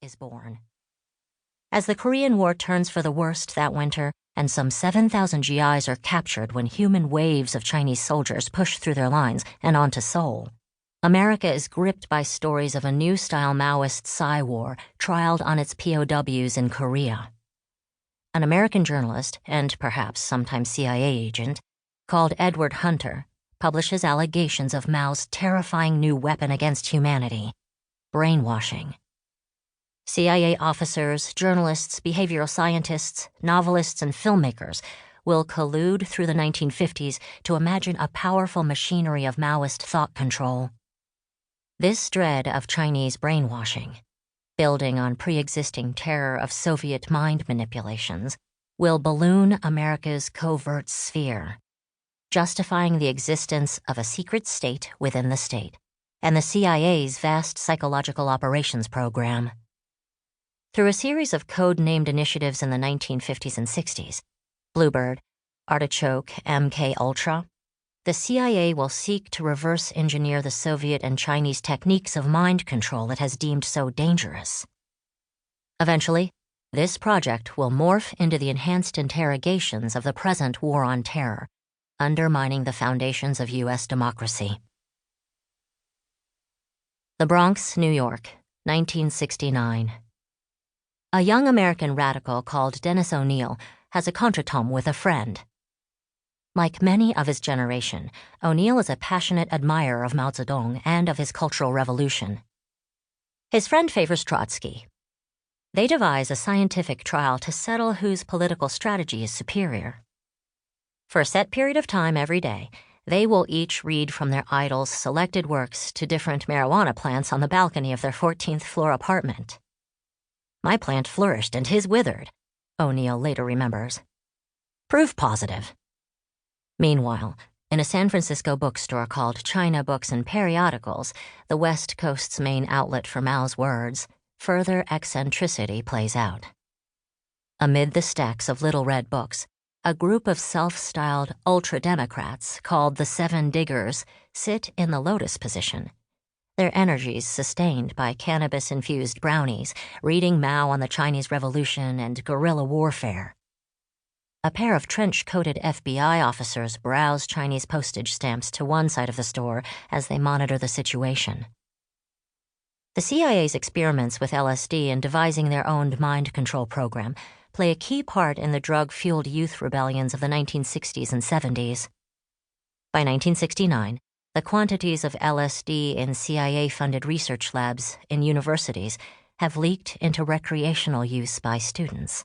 is born. As the Korean War turns for the worst that winter, and some 7,000 GIs are captured when human waves of Chinese soldiers push through their lines and onto Seoul, America is gripped by stories of a new-style Maoist Psy-war trialed on its POWs in Korea. An American journalist, and perhaps sometimes CIA agent, called Edward Hunter, publishes allegations of Mao's terrifying new weapon against humanity: brainwashing. CIA officers, journalists, behavioral scientists, novelists, and filmmakers will collude through the 1950s to imagine a powerful machinery of Maoist thought control. This dread of Chinese brainwashing, building on pre-existing terror of Soviet mind manipulations, will balloon America's covert sphere, justifying the existence of a secret state within the state and the CIA's vast psychological operations program. Through a series of code-named initiatives in the 1950s and 60s, Bluebird, Artichoke, MK Ultra, the CIA will seek to reverse engineer the Soviet and Chinese techniques of mind control it has deemed so dangerous. Eventually, this project will morph into the enhanced interrogations of the present war on terror, undermining the foundations of U.S. democracy. The Bronx, New York, 1969. A young American radical called Dennis O'Neil has a contretemps with a friend. Like many of his generation, O'Neil is a passionate admirer of Mao Zedong and of his Cultural Revolution. His friend favors Trotsky. They devise a scientific trial to settle whose political strategy is superior. For a set period of time every day, they will each read from their idol's selected works to different marijuana plants on the balcony of their 14th floor apartment. "My plant flourished and his withered," O'Neil later remembers. Proof positive. Meanwhile, in a San Francisco bookstore called China Books and Periodicals, the West Coast's main outlet for Mao's words, further eccentricity plays out. Amid the stacks of little red books, a group of self-styled ultra-democrats called the Seven Diggers sit in the lotus position, their energies sustained by cannabis-infused brownies, reading Mao on the Chinese Revolution and guerrilla warfare. A pair of trench-coated FBI officers browse Chinese postage stamps to one side of the store as they monitor the situation. The CIA's experiments with LSD in devising their own mind control program play a key part in the drug-fueled youth rebellions of the 1960s and 70s. By 1969, the quantities of LSD in CIA-funded research labs in universities have leaked into recreational use by students.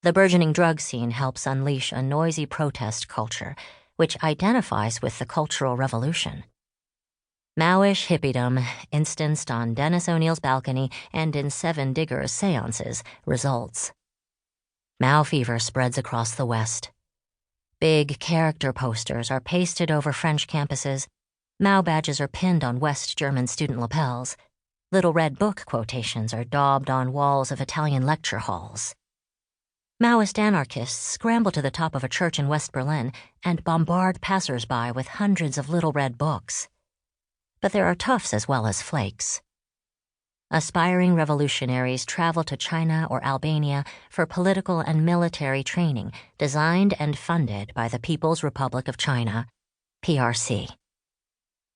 The burgeoning drug scene helps unleash a noisy protest culture, which identifies with the Cultural Revolution. Maoish hippiedom, instanced on Dennis O'Neil's balcony and in Seven Diggers' seances, results. Mao fever spreads across the West. Big character posters are pasted over French campuses. Mao badges are pinned on West German student lapels. Little red book quotations are daubed on walls of Italian lecture halls. Maoist anarchists scramble to the top of a church in West Berlin and bombard passers-by with hundreds of little red books. But there are toughs as well as flakes. Aspiring revolutionaries travel to China or Albania for political and military training designed and funded by the People's Republic of China, PRC.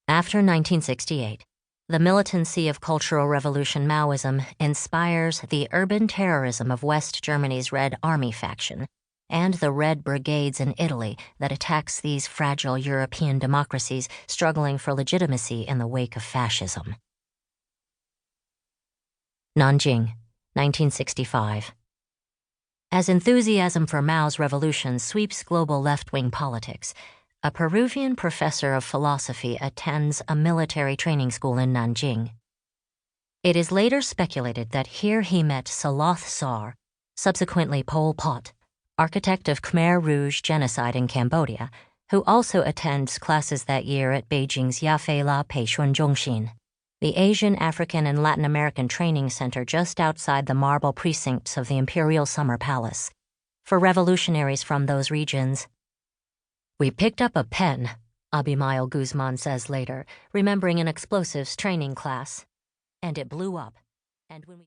After 1968, the militancy of Cultural Revolution Maoism inspires the urban terrorism of West Germany's Red Army faction and the Red Brigades in Italy that attacks these fragile European democracies struggling for legitimacy in the wake of fascism. Nanjing, 1965. As enthusiasm for Mao's revolution sweeps global left-wing politics, a Peruvian professor of philosophy attends a military training school in Nanjing. It is later speculated that here he met Saloth Sar, subsequently Pol Pot, architect of Khmer Rouge genocide in Cambodia, who also attends classes that year at Beijing's Yafei La Peishun Zhongxin, the Asian, African, and Latin American Training Center just outside the marble precincts of the Imperial Summer Palace, for revolutionaries from those regions. "We picked up a pen," Abimael Guzman says later, remembering an explosives training class, "and it blew up. And when we